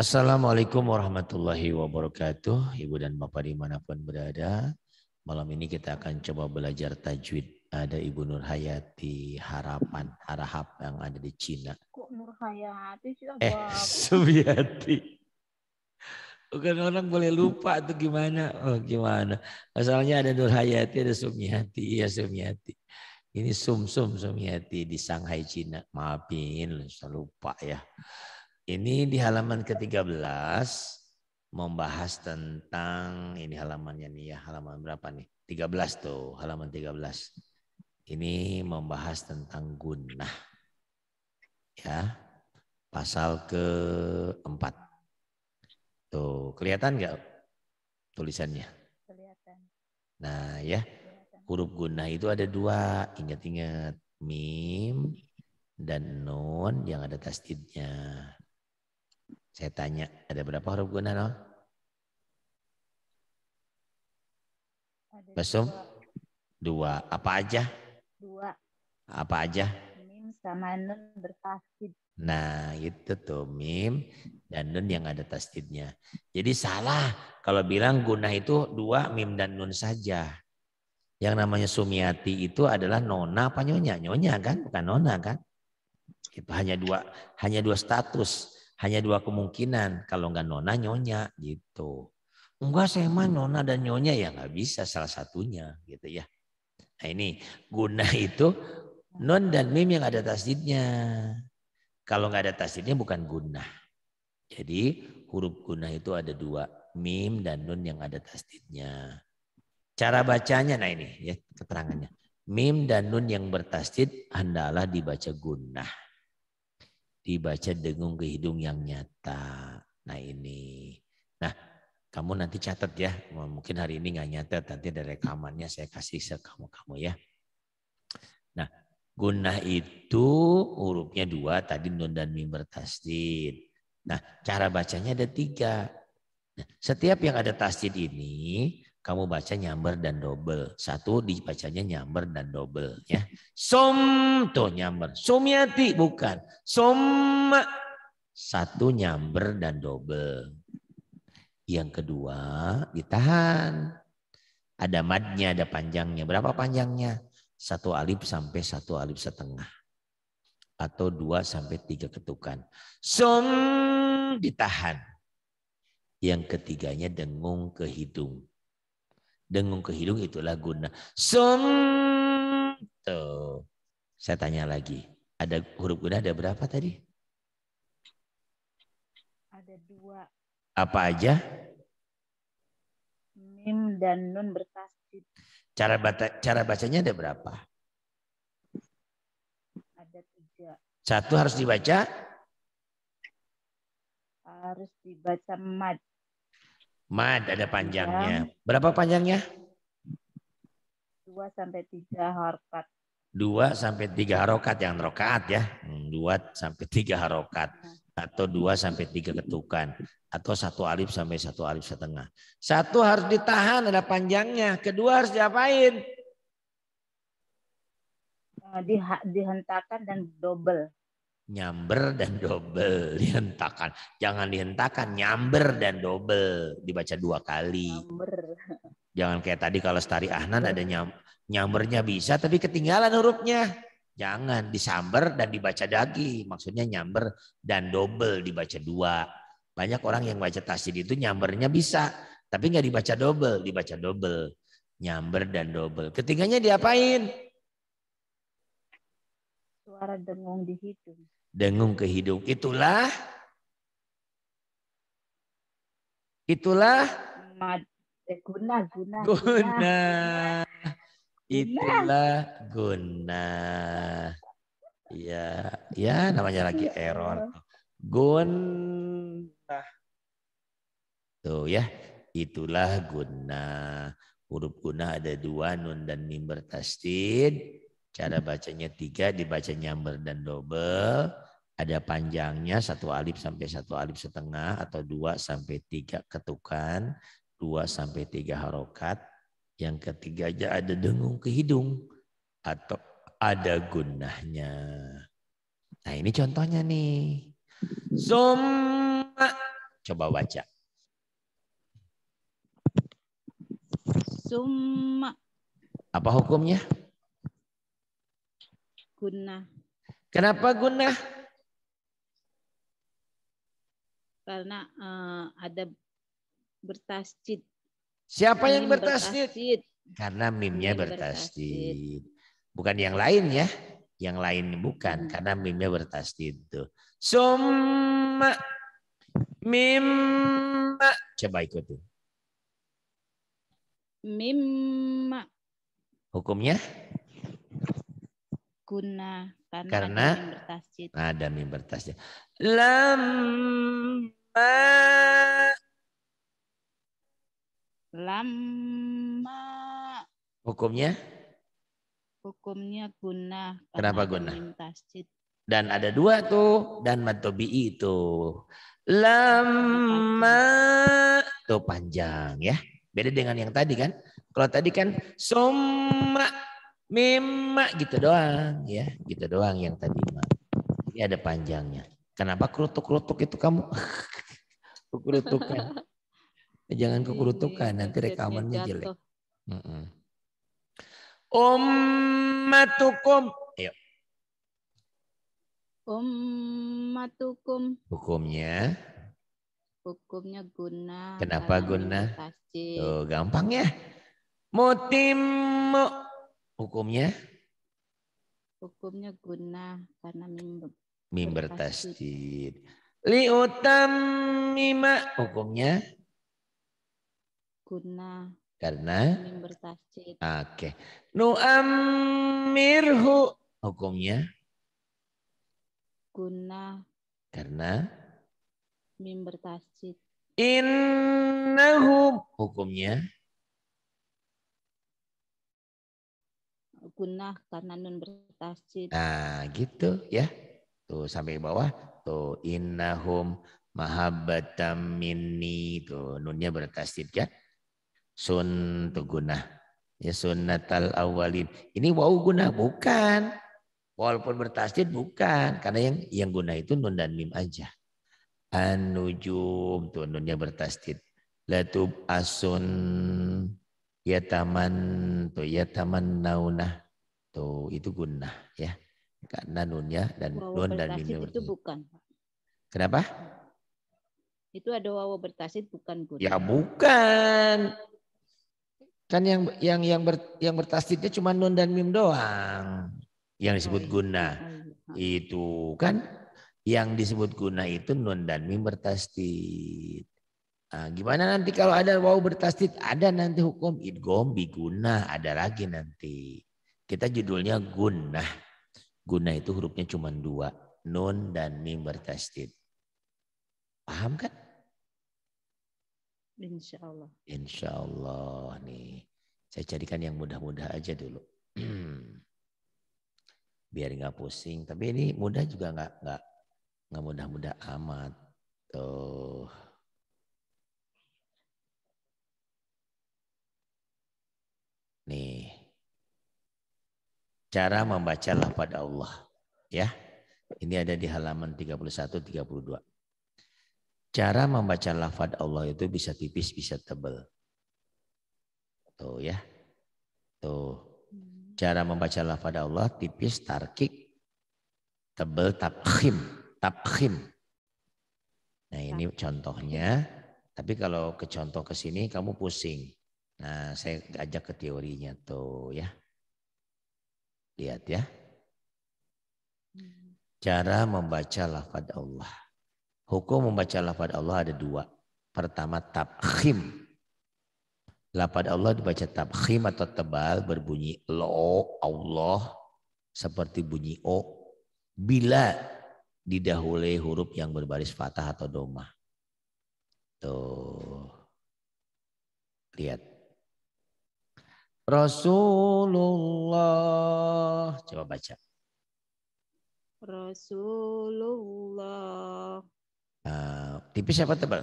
Assalamualaikum warahmatullahi wabarakatuh. Ibu dan Bapak dimanapun berada. Malam ini kita akan coba belajar tajwid. Ada Ibu Nur Hayati Harahap yang ada di Cina. Kok Nur Hayati sih Bapak? Sumiati. Bukan orang boleh lupa tuh gimana. Oh gimana. Asalnya ada Nur Hayati, ada Sumiati. Iya Sumiati. Ini Sumiati di Shanghai, Cina. Maafin, saya lupa ya. Ini di halaman ke-13 membahas tentang ini halamannya nih ya, halaman berapa nih? 13 tuh, halaman 13. Ini membahas tentang gunnah. Ya. Pasal ke-4. Tuh, kelihatan enggak tulisannya? Kelihatan. Nah, ya. Huruf gunnah itu ada 2, ingat-ingat, mim dan nun yang ada tasdidnya. Saya tanya, ada berapa huruf gunnah, non? Basum? 2. Apa aja? 2. Apa aja? Mim sama nun bertasdid. Nah, itu tuh mim dan nun yang ada tasdidnya. Jadi salah kalau bilang gunnah itu 2 mim dan nun saja. Yang namanya Sumiati itu adalah nona apa nyonya? Nyonya kan, bukan nona kan? Itu hanya dua status. Hanya 2 kemungkinan. Kalau enggak nona, nyonya gitu. Enggak saya mah nona dan nyonya ya nggak bisa salah satunya gitu ya. Nah ini gunnah itu nun dan mim yang ada tasdidnya. Kalau nggak ada tasdidnya bukan gunnah. Jadi huruf gunnah itu ada 2, mim dan nun yang ada tasdidnya. Cara bacanya nah ini ya keterangannya. Mim dan nun yang bertasdid hendaklah dibaca gunnah. Dibaca dengung ke hidung yang nyata. Nah ini. Nah kamu nanti catat ya. Mungkin hari ini nggak nyatat. Nanti ada rekamannya saya kasih ke kamu ya. Nah gunnah itu hurufnya 2. Tadi nun dan mim bertasdid. Nah cara bacanya ada 3. Nah, setiap yang ada tasdid ini kamu baca nyamber dan double. 1 dibacanya nyamber dan double ya. Som tuh nyamber. Sumiati bukan. Som 1 nyamber dan double. Yang kedua ditahan. Ada madnya, ada panjangnya. Berapa panjangnya? 1 alif sampai 1 alif setengah. Atau 2 sampai 3 ketukan. Som ditahan. Yang ketiganya dengung ke hidung. Dengung ke hidung itulah gunnah. Som. Tuh. Saya tanya lagi. Ada huruf gunnah ada berapa tadi? Ada 2. Apa aja? Mim dan nun bertasdid. Cara bacanya ada berapa? Ada 3. 1 harus dibaca? Harus dibaca mad. Mad ada panjangnya. Berapa panjangnya? 2 sampai 3 harokat. 2 sampai 3 harokat yang rokaat ya. 2 sampai 3 harokat. Atau 2 sampai 3 ketukan. Atau 1 alif sampai 1 alif setengah. 1 harus ditahan ada panjangnya. Kedua harus diapain? Dihentakkan dan double. Nyamber dan double dihentakan. Jangan dihentakan, nyamber dan double dibaca 2 kali. Nyamber. Jangan kayak tadi kalau Stari Ahnan ada nyambernya bisa tapi ketinggalan hurufnya. Jangan disamber dan dibaca lagi. Maksudnya nyamber dan double dibaca 2. Banyak orang yang baca tasdid itu nyambernya bisa tapi nggak dibaca double. Nyamber dan double. Ketiganya diapain? Suara dengung di hidung. Dengung ke hidung. Itulah Guna. Itulah gunnah. Ya namanya lagi error. Gunnah. Tuh ya, itulah gunnah. Huruf gunnah ada 2, nun dan mim bertasdid. Cara bacanya 3, dibaca nyamber dan double. Ada panjangnya 1 alif sampai 1 alif setengah atau 2 sampai 3 ketukan, 2 sampai 3 harokat. Yang ketiga aja ada dengung ke hidung atau ada gunnahnya. Nah ini contohnya nih. Summa Coba baca. Summa Apa hukumnya? gunnah. Kenapa gunnah? Karena ada bertasjid. Siapa yang Mim bertasdid? Karena mimnya Mim bertasdid. Bukan yang lain ya. Yang lain bukan. Hmm. Karena mimnya bertasdid. Tuh. Summa mimma. Coba ikutin. Mimma Hukumnya? gunnah. Karena ada mim bertasjid. ada mim bertasdid. Lamma. Lama Hukumnya? hukumnya gunnah. Kenapa Karena ada gunnah? mim tasjid. Dan ada dua tuh. Dan matobi'i itu. Lama. Tuh panjang ya. Beda dengan yang tadi kan. Kalau tadi kan summa mimma gitu doang ya. Gitu doang yang tadi. Ini ada panjangnya. Kenapa kerutuk-kerutuk itu kamu? Kerutukan. Jangan kekerutukan. Nanti rekamannya jelek. Ummatukum. Ayo. Ummatukum Hukumnya. hukumnya gunnah. Kenapa karena mim gunnah? bertasjid. Tuh gampang ya. Mutimmu. Hukumnya? Hukumnya gunnah karena Mim bertasdid. Liutammima. Hukumnya? Gunnah Karena? mim bertasjid. Oke. Nu'ammirhu. Hukumnya? Gunnah Karena? mim bertasjid. Innahum. Hukumnya? Gunnah karena nun bertasjid. Nah gitu ya. Tuh sampai bawah. Tuh innahum mahabbatam minni. Tuh nunnya bertasdid kan. Sun tuh gunah. Ya sunnatal awalin. Ini wawu gunah bukan. Walaupun bertasdid bukan. Karena yang gunah itu nun dan mim aja. An-nujum. Tuh nunnya bertasdid. Latub asun yataman. Tuh yataman naunah. Tuh itu gunah ya. Karena nunnya dan Wawu nun dan bertasjid mimnya itu bertasdid. bukan. Kenapa? Itu ada wawu bertasjid bukan gunnah. Ya bukan. Kan yang bertasdidnya cuma nun dan mim doang. Yang disebut guna. Itu kan yang disebut guna itu nun dan mim bertasdid. Nah, gimana nanti kalau ada wawu bertasdid? Ada nanti hukum idgham biguna, ada lagi nanti. Kita judulnya gunnah. Gunnah itu hurufnya cuma dua. Nun dan mim bertasdid. Paham kan? Insya Allah. Insya Allah nih. Saya carikan yang mudah-mudah aja dulu. Biar nggak pusing. Tapi ini mudah juga nggak mudah-mudah amat. Tuh. Nih. Cara membaca lafaz Allah. Ya. Ini ada di halaman 31-32. Cara membaca lafaz Allah itu bisa tipis, bisa tebal. Tuh ya. Tuh. Cara membaca lafaz Allah tipis, tarkik, tebal, tabkhim. Tabkhim. Nah ini contohnya. Tapi kalau ke contoh ke sini kamu pusing. Nah saya ajak ke teorinya tuh ya. Lihat ya. Cara membaca lafaz Allah. Hukum membaca lafaz Allah ada dua. Pertama tabkhim. Lafaz Allah dibaca tabkhim atau tebal berbunyi lo Allah seperti bunyi o bila didahului huruf yang berbaris fathah atau domah. Tuh. Lihat. Rasulullah. Coba baca. Rasulullah. Tipis apa tebal?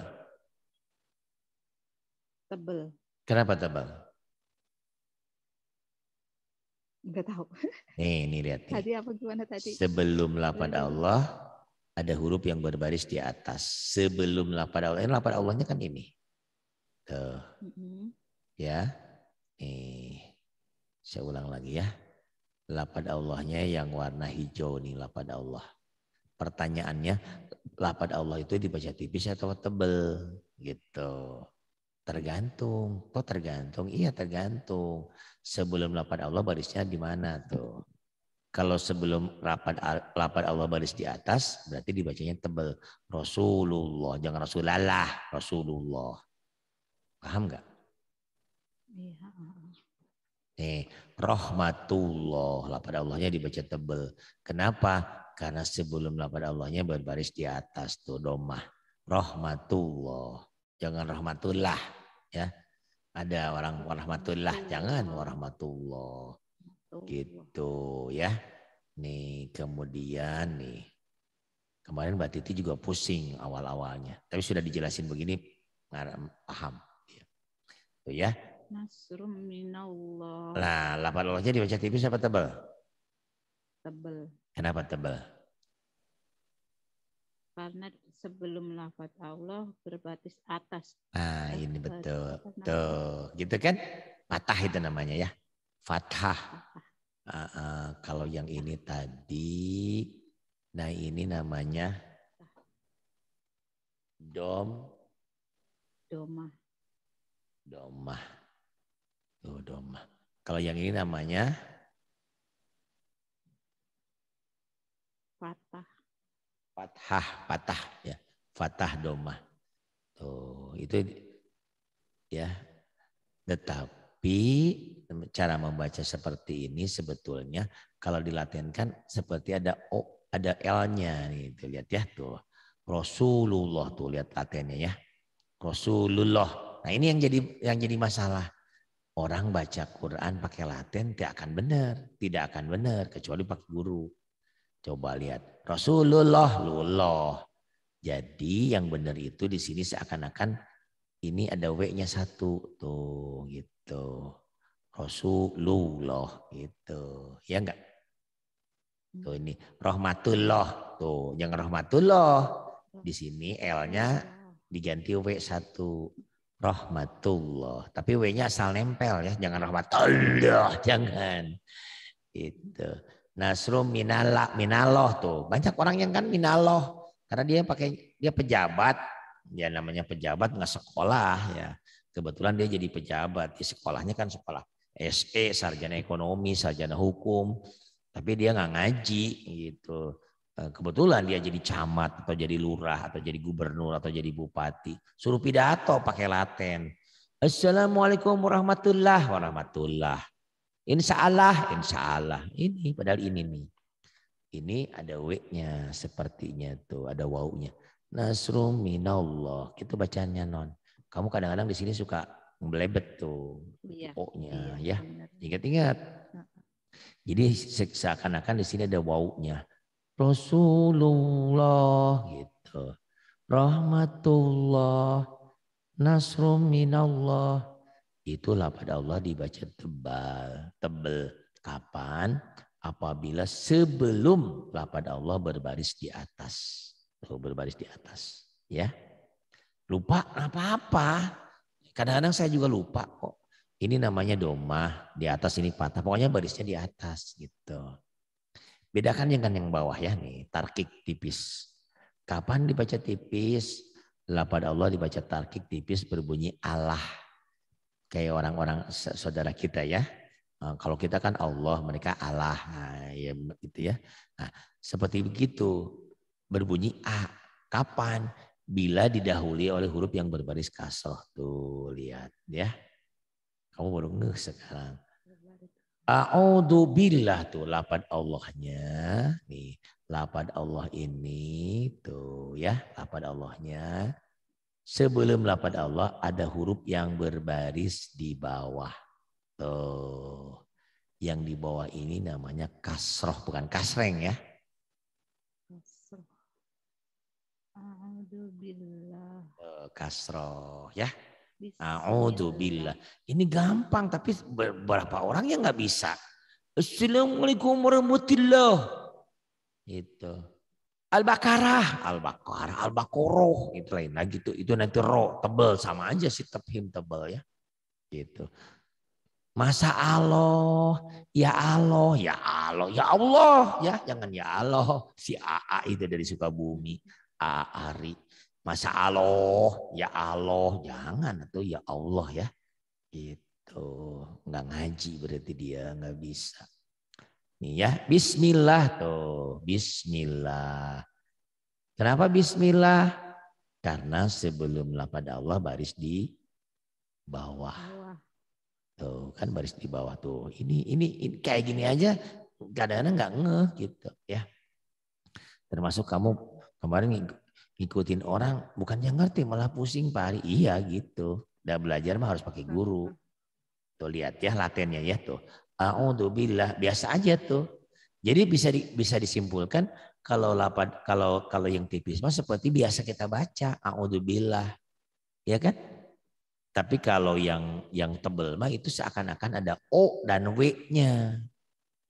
Tebel. Kenapa tebal? Enggak tahu. Nih lihat nih. Tadi apa gimana tadi? Sebelum lafaz Allah ada huruf yang berbaris di atas sebelum lafaz Allah. Ini lafaz Allahnya kan ini. Tuh. Ya. Saya ulang lagi ya. Lafaz Allahnya yang warna hijau nih lafaz Allah. Pertanyaannya, lafaz Allah itu dibaca tipis atau tebel gitu. Tergantung. Kok tergantung? Iya tergantung. Sebelum lafaz Allah barisnya di mana tuh? Kalau sebelum lafaz Allah baris di atas, berarti dibacanya tebel. Rasulullah, jangan Rasulallah, Rasulullah. Paham nggak? Iya. Nih, rahmatullah, lafaz Allahnya dibaca tebel. Kenapa? Karena sebelum lafaz Allahnya berbaris di atas tuh domah. Rahmatullah, jangan rahmatullah ya. Ada orang warahmatullah, jangan warahmatullah. Gitu ya. Nih kemudian nih. Kemarin Mbak Titi juga pusing awal-awalnya. Tapi sudah dijelasin begini, paham. Tuh ya. Nasrum minallah. Nah, lafaz Allahnya dibaca tipis apa tebal? Tebal. Kenapa tebal? Karena sebelum lafaz Allah berbaris atas. Nah, ini betul. Tuh, gitu kan? Fathah itu namanya ya. Fathah. Kalau yang ini tadi, nah ini namanya domah. Tuh domah. Kalau yang ini namanya fathah ya. Fathah domah. Tuh, itu ya. Tetapi cara membaca seperti ini sebetulnya kalau dilatinkan seperti ada O, ada L-nya nih, tuh lihat ya tuh. Rasulullah tuh lihat latinnya ya. Rasulullah. Nah, ini yang jadi masalah. Orang baca Quran pakai Latin tidak akan benar kecuali pakai guru. Coba lihat Rasulullah, lullah. Jadi yang benar itu di sini seakan-akan ini ada W-nya satu tuh gitu. Rasulullah gitu. Ya enggak? Tuh ini rahmatullah tuh, yang rahmatullah di sini L-nya diganti W1. Rahmatullah. Tapi W-nya asal nempel ya, jangan rahmatullah, jangan. Itu. Nasrum minallah tuh. Banyak orang yang kan minallah karena dia pejabat. Ya namanya pejabat nggak sekolah ya. Kebetulan dia jadi pejabat. Di sekolahnya kan sekolah SE, sarjana ekonomi, sarjana hukum. Tapi dia nggak ngaji gitu. Kebetulan dia jadi camat atau jadi lurah atau jadi gubernur atau jadi bupati. Suruh pidato pakai Latin. Assalamualaikum warahmatullahi wabarakatuh. Insya Allah. Ini padahal ini nih. Ini ada W-nya sepertinya tuh, ada waw-nya. Nasrum minallah. Itu bacaannya non. Kamu kadang-kadang di sini suka ngebelebet tuh. Iya, O-nya iya, ya. Ingat-ingat. Jadi seakan-akan di sini ada waw-nya. Rasulullah gitu. Rahmatullah. Nasrum minallah. Itulah pada Allah dibaca tebal. Kapan? Apabila sebelum lafaz Allah berbaris di atas. Berbaris di atas. Ya. Lupa apa-apa. Kadang-kadang saya juga lupa kok. Ini namanya domah. Di atas ini patah. Pokoknya barisnya di atas gitu. Bedakan yang bawah ya nih. Tarkik tipis. Kapan dibaca tipis? Lafaz Allah dibaca tarkik tipis berbunyi Allah. Kayak orang-orang saudara kita ya. Kalau kita kan Allah, mereka Allah. Nah, ya gitu ya. Nah, seperti begitu berbunyi A. Kapan? Bila didahului oleh huruf yang berbaris kasroh. Tuh lihat ya. Kamu baru ngeh sekarang. A'udzu billah tuh lafaz Allahnya. Nih, lafaz Allah ini tuh ya, lafaz Allahnya. Sebelum lafaz Allah ada huruf yang berbaris di bawah. Tuh. Yang di bawah ini namanya kasroh, bukan kasreng ya. A'udzubillah. Kasroh ya. A'udzubillah. Ini gampang tapi beberapa orang yang nggak bisa. Assalamualaikum warahmatullahi. Itu. Al-Baqarah, Al-Baqarah, Al-Baqarah, itu lain lagi tuh. Itu nanti ro tebel sama aja sih tefhim tebel ya. Gitu. Masa Allah, ya Allah, ya Allah, ya Allah, ya jangan ya Allah. Si AA itu dari Sukabumi, AA Ari. Masa Allah, ya Allah, jangan atau ya Allah ya. Gitu, nggak ngaji berarti dia nggak bisa. Nih ya, Bismillah tuh, Bismillah. Kenapa Bismillah? Karena sebelum lafaz Allah baris di bawah. Tuh kan baris di bawah tuh. Ini kayak gini aja kadang-kadang nggak ngeh gitu ya. Termasuk kamu kemarin ngikutin orang bukan yang ngerti malah pusing Pak Ari. Iya gitu. Udah belajar mah harus pakai guru. Tuh lihat ya latennya ya tuh. A'udzubillah biasa aja tuh. Jadi bisa disimpulkan kalau kalau yang tipis mah seperti biasa kita baca a'udzubillah. Ya kan? Tapi kalau yang tebel mah itu seakan-akan ada O dan W-nya.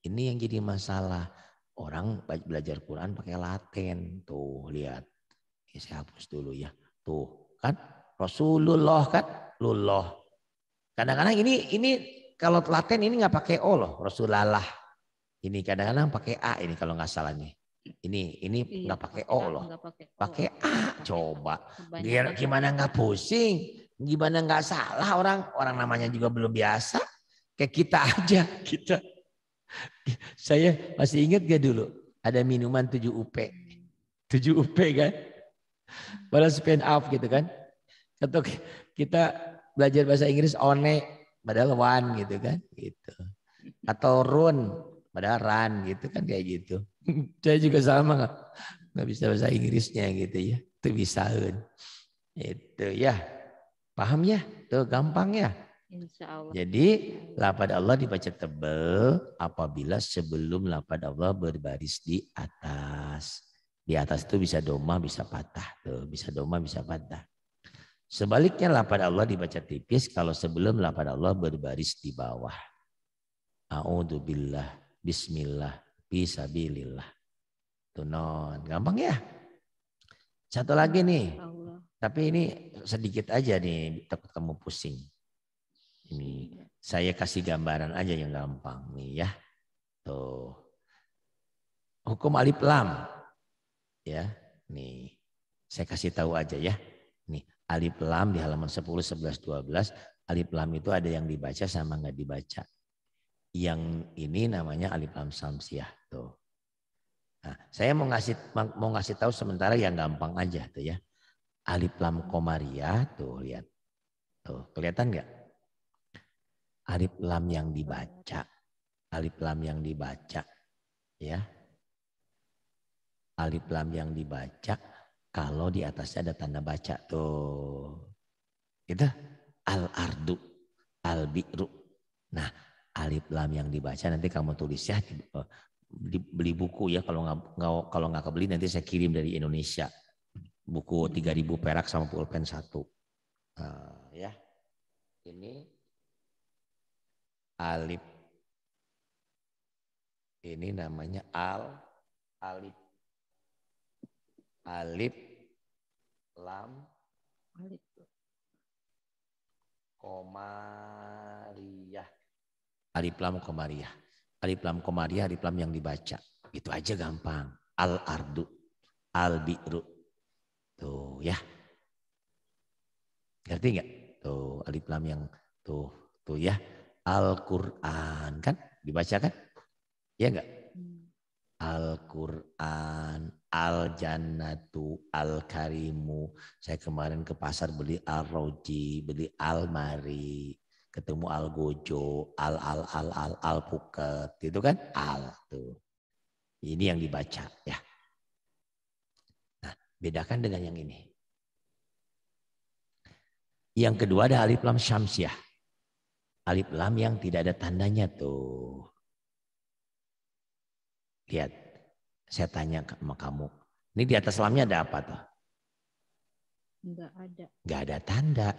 Ini yang jadi masalah. Orang belajar Quran pakai laten. Tuh lihat. Oke, saya hapus dulu ya. Tuh kan Rasulullah kan lullah. Kadang-kadang ini kalau laten ini nggak pakai O loh. Rasulullah. Ini kadang-kadang pakai A ini kalau nggak salah nih. Ini nggak pakai O loh. Pakai A coba. Biar gimana nggak pusing. Gimana nggak salah orang namanya juga belum biasa. Kayak kita aja kita. Saya masih ingat gak dulu ada minuman 7 UP. 7 UP kan. Padahal spin off gitu kan. Atau kita belajar bahasa Inggris one padahal one gitu kan. Gitu. Atau run padahal run gitu kan kayak gitu. Saya juga sama nggak bisa bahasa Inggrisnya gitu ya. Itu bisa. Itu ya. Paham ya? Tuh gampang ya. Insya Allah. Jadi lafaz Allah dibaca tebal apabila sebelum lafaz Allah berbaris di atas. Di atas itu bisa domah, bisa patah. Tuh, bisa domah, bisa patah. Sebaliknya lafaz Allah dibaca tipis kalau sebelum lafaz Allah berbaris di bawah. A'udzubillah, bismillah, fisabilillah. Tuh non, gampang ya. Satu lagi nih. Tapi ini sedikit aja nih, takut kamu pusing. Ini saya kasih gambaran aja yang gampang nih ya. Tuh. Hukum alif lam. Ya, nih. Saya kasih tahu aja ya. Nih, alif lam di halaman 10, 11, 12, alif lam itu ada yang dibaca sama nggak dibaca. Yang ini namanya alif lam samsiah tuh. Nah, saya mau ngasih tahu sementara yang gampang aja tuh ya. Alif lam komariah tuh lihat. Tuh, kelihatan nggak? Alif lam yang dibaca. Alif lam yang dibaca ya. Alif lam yang dibaca kalau di atasnya ada tanda baca tuh. Itu al-ardu, al-bi'ru. Nah, alif lam yang dibaca nanti kamu tulis ya beli buku ya kalau nggak kebeli nanti saya kirim dari Indonesia. Buku 3.000 perak sama pulpen 1. Ya. Ini alif. Ini namanya alif. Alif lam komariah. Alif lam komariah. Alif lam komariah, alif lam yang dibaca. Itu aja gampang. Al-ardu, al-bi'ru. Tuh ya. Ngerti enggak? Tuh alif lam yang tuh ya. Al-Qur'an kan dibaca kan? Ya enggak? Al-Qur'an, al-jannatu, al-karimu. Saya kemarin ke pasar beli al-roji, beli al-mari, ketemu al-gojo, al-puket, itu kan al tuh. Ini yang dibaca ya. Nah, bedakan dengan yang ini. Yang kedua ada alif lam syamsiah. Alif lam yang tidak ada tandanya tuh. Lihat, saya tanya sama kamu. Ini di atas lamnya ada apa tuh? Enggak ada. Enggak ada tanda.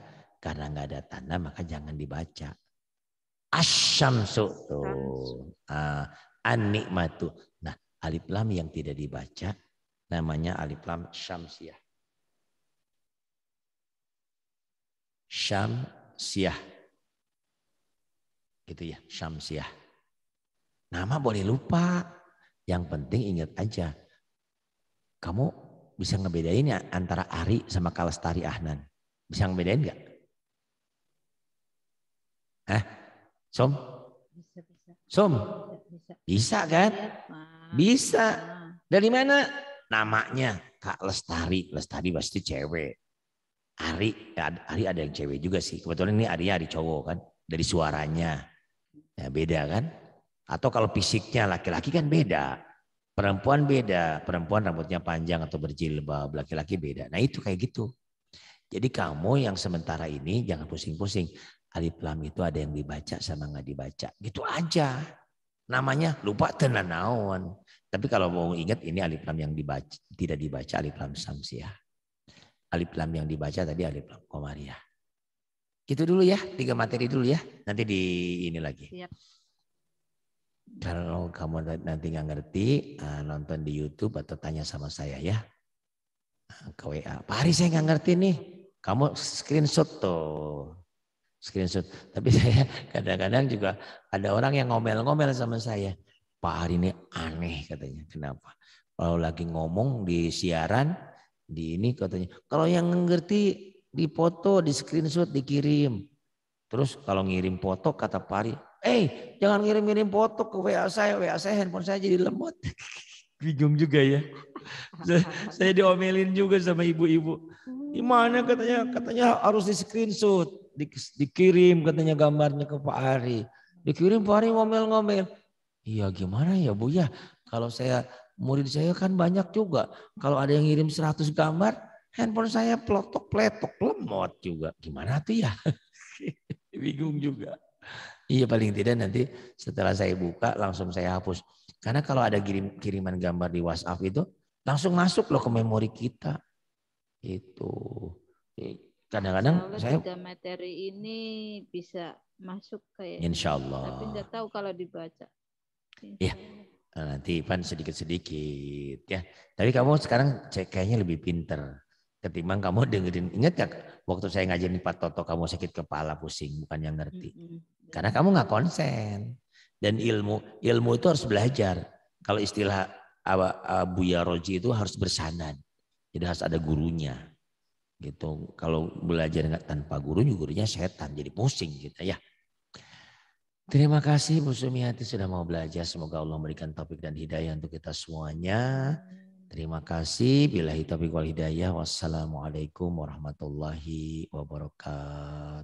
Karena enggak ada tanda maka jangan dibaca. Asyamsu tuh. An-nikmatu. Nah, alif lam yang tidak dibaca Namanya alif lam syamsiah. Syamsiah. Gitu ya, syamsiah. Nama boleh lupa. Yang penting ingat aja. Kamu bisa ngebedain ya antara Ari sama Kalestari Ahnan? Bisa ngebedain nggak? Hah? Som? Bisa. Som? Bisa kan? Bisa. Dari mana? Namanya Kak Lestari. Lestari pasti cewek. Ari ada yang cewek juga sih. Kebetulan ini Ari cowok kan. Dari suaranya. Ya beda kan? Atau kalau fisiknya laki-laki kan beda. Perempuan beda. Perempuan rambutnya panjang atau berjilbab. Laki-laki beda. Nah itu kayak gitu. Jadi kamu yang sementara ini jangan pusing-pusing. Alif lam itu ada yang dibaca sama nggak dibaca. Gitu aja. Namanya lupa tenan naon. Tapi kalau mau ingat ini alif lam yang dibaca, tidak dibaca alif lam samsiah. Alif lam yang dibaca tadi alif lam komariah. Gitu dulu ya, 3 materi dulu ya. Nanti di ini lagi. Siap. Kalau kamu nanti nggak ngerti, nonton di YouTube atau tanya sama saya ya. Ke WA. Pak Hari saya nggak ngerti nih. Kamu screenshot tuh. Screenshot. Tapi saya kadang-kadang juga ada orang yang ngomel-ngomel sama saya. Pak Hari ini aneh katanya. Kenapa? Kalau lagi ngomong di siaran, di ini katanya. Kalau yang ngerti di foto, di screenshot, dikirim. Terus kalau ngirim foto kata Pak Hari, jangan ngirim-ngirim foto ke WA saya handphone saya jadi lemot. Bingung juga ya. Saya diomelin juga sama ibu-ibu. Gimana katanya harus di screenshot, dikirim katanya gambarnya ke Pak Ari. Dikirim Pak Ari ngomel-ngomel. Iya gimana ya Bu ya, kalau murid saya kan banyak juga. Kalau ada yang ngirim 100 gambar, handphone saya peletok lemot juga. Gimana tuh ya? Bingung juga. Iya paling tidak nanti setelah saya buka langsung saya hapus. Karena kalau ada kiriman gambar di WhatsApp itu langsung masuk loh ke memori kita. Itu. Kadang-kadang saya 3 materi ini bisa masuk kayak. Insya Allah. Tapi nggak tahu kalau dibaca. Iya. Nanti Ivan sedikit-sedikit ya. Tapi kamu sekarang kayaknya lebih pinter. Ketimbang kamu dengerin. Ingat gak waktu saya ngajarin Pak Toto kamu sakit kepala pusing. Bukan yang ngerti. Karena kamu gak konsen. Dan ilmu itu harus belajar. Kalau istilah Buya Roji itu harus bersanad. Jadi harus ada gurunya. Gitu. Kalau belajar tanpa gurunya setan. Jadi pusing gitu ya. Terima kasih Bu Sumiati sudah mau belajar. Semoga Allah memberikan taufik dan hidayah untuk kita semuanya. Terima kasih. Billahi taufiq wal hidayah. Wassalamualaikum warahmatullahi wabarakatuh.